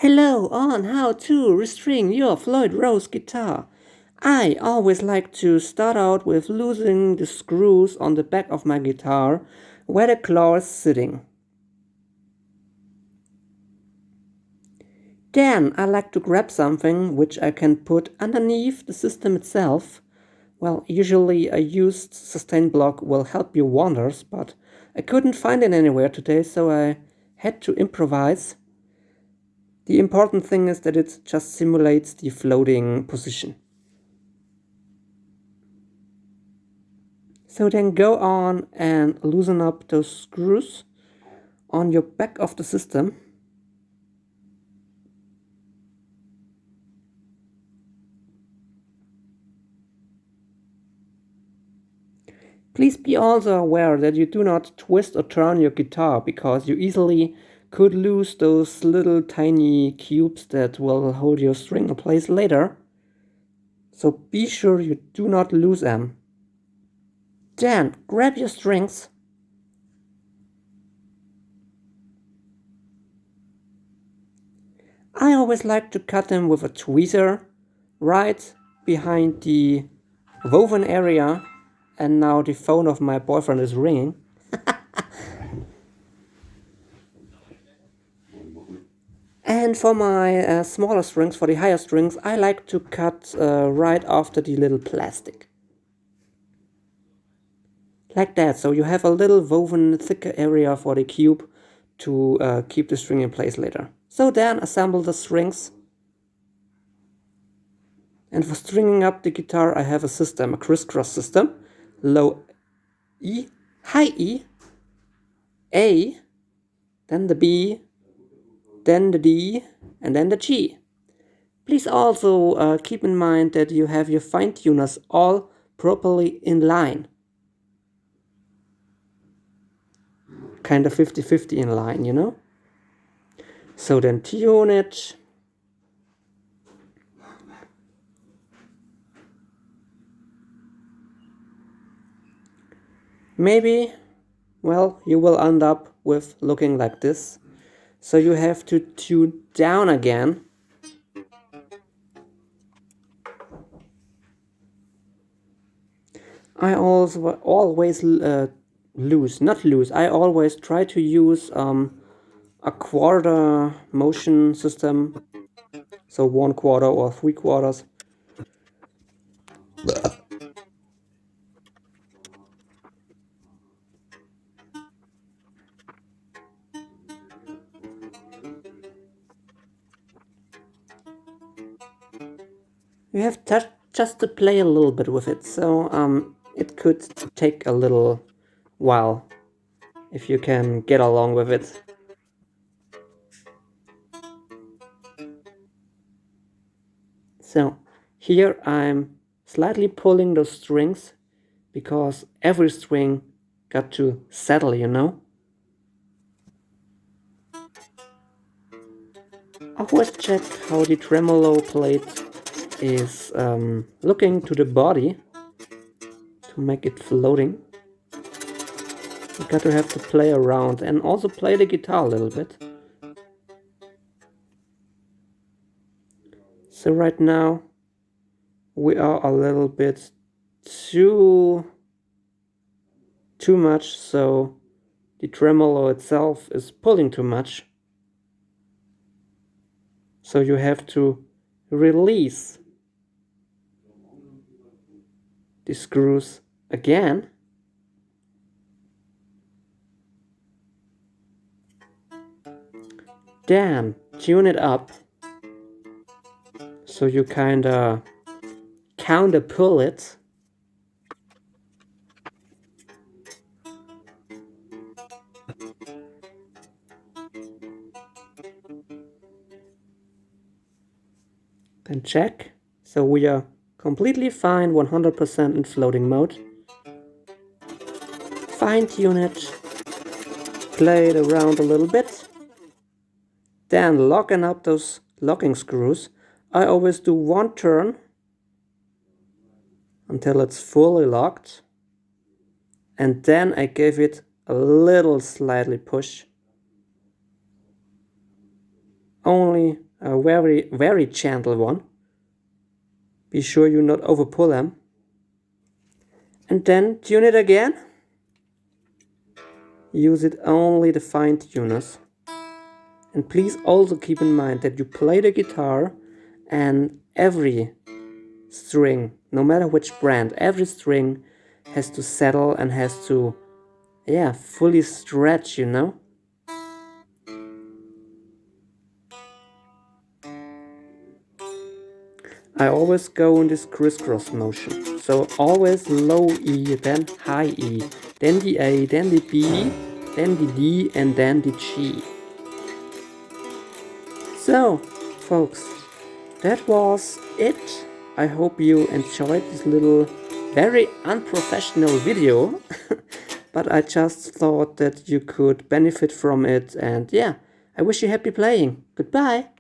Hello on how to restring your Floyd Rose guitar. I always like to start out with loosening the screws on the back of my guitar where the claw is sitting. Then I like to grab something which I can put underneath the system itself. Well, usually a used sustain block will help you wonders, but I couldn't find it anywhere today, so I had to improvise. The important thing is that it just simulates the floating position. So then go on and loosen up those screws on your back of the system. Please be also aware that you do not twist or turn your guitar, because you easily could lose those little tiny cubes that will hold your string in place later. So be sure you do not lose them. Then grab your strings . I always like to cut them with a tweezer right behind the woven area. And now the phone of my boyfriend is ringing. And for my smaller strings, for the higher strings, I like to cut right after the little plastic. Like that, so you have a little woven thicker area for the cube to keep the string in place later. So then assemble the strings. And for stringing up the guitar, I have a system, a crisscross system. Low E, high E, A, then the B, then the D, and then the G. Please also keep in mind that you have your fine tuners all properly in line. Kind of 50-50 in line, you know? So then tune it. Maybe, well, you will end up with looking like this. So you have to tune down again. I also always I always try to use a quarter motion system. So 1/4 or 3/4. You have just to play a little bit with it, so it could take a little while if you can get along with it. So here I'm slightly pulling those strings because every string got to settle, you know. Always check how the tremolo plate is looking to the body to make it floating. You got to have to play around and also play the guitar a little bit. So right now we are a little bit too much, so the tremolo itself is pulling too much. So you have to release the screws again. Then tune it up so you kinda counter pull it. Then check. So we are completely fine, 100% in floating mode. Fine tune it, play it around a little bit. Then locking up those locking screws. I always do one turn until it's fully locked. And then I give it a little slightly push. Only a very, very gentle one. Be sure you not overpull them. And then tune it again. Use it only the fine tuners. And please also keep in mind that you play the guitar and every string, no matter which brand, every string has to settle and has to, fully stretch, you know? I always go in this crisscross motion. So always low E, then high E, then the A, then the B, then the D, and then the G. So, folks, that was it. I hope you enjoyed this little, very unprofessional video. But I just thought that you could benefit from it, and I wish you happy playing. Goodbye.